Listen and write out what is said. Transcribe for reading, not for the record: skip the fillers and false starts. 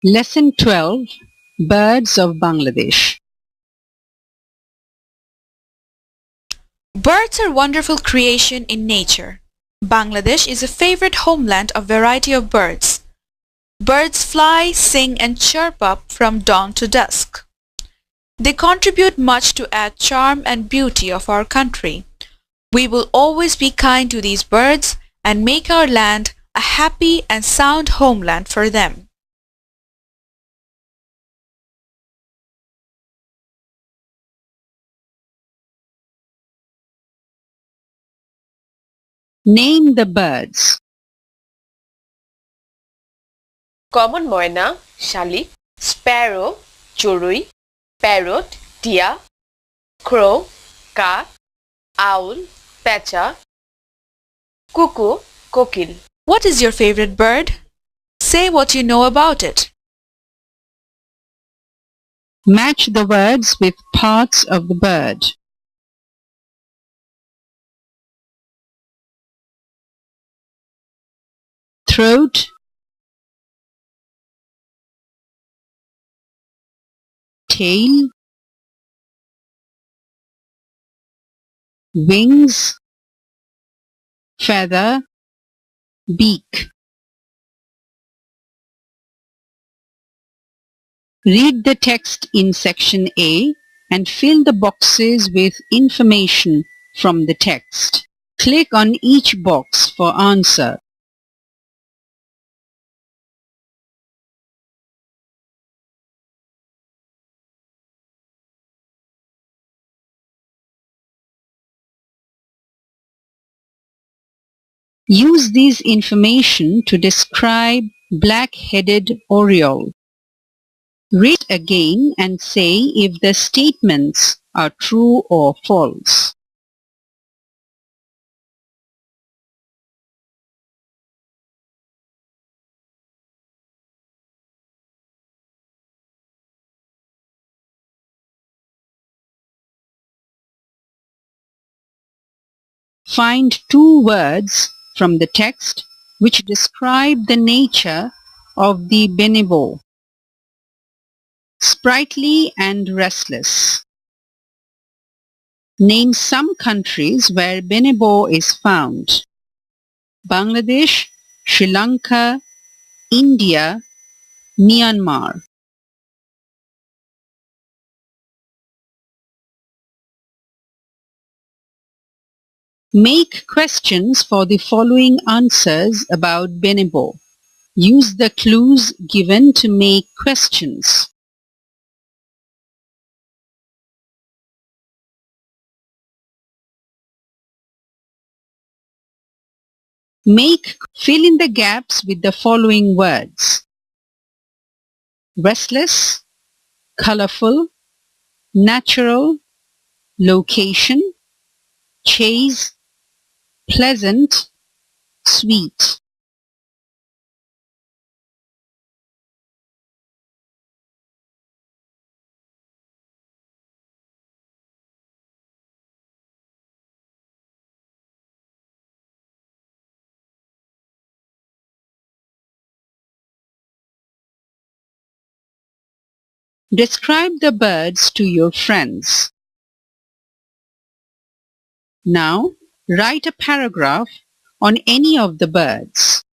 Lesson 12, Birds of Bangladesh. Birds are wonderful creation in nature. Bangladesh is a favorite homeland of variety of birds. Birds fly, sing and chirp up from dawn to dusk. They contribute much to add charm and beauty of our country. We will always be kind to these birds and make our land a happy and sound homeland for them. Name the birds. Common moyna, শালিক, sparrow, চড়ুই, parrot, টিয়া, crow, কাক, owl, পেঁচা, cuckoo, কোকিল. What is your favorite bird? Say what you know about it. Match the words with parts of the bird. Throat, tail, wings, feather, beak. Read the text in section A and fill the boxes with information from the text. Click on each box for answer. Use these information to describe black-headed oriole. Read again and say if the statements are true or false. Find two words from the text which describe the nature of the bonobo. Sprightly and restless. Name some countries where bonobo is found. Bangladesh, Sri Lanka, India, Myanmar. Make questions for the following answers about bonobo. Use the clues given to make questions. Fill in the gaps with the following words. Restless, colorful, natural, location, chase, pleasant, sweet. Describe the birds to your friends. Now, write a paragraph on any of the birds.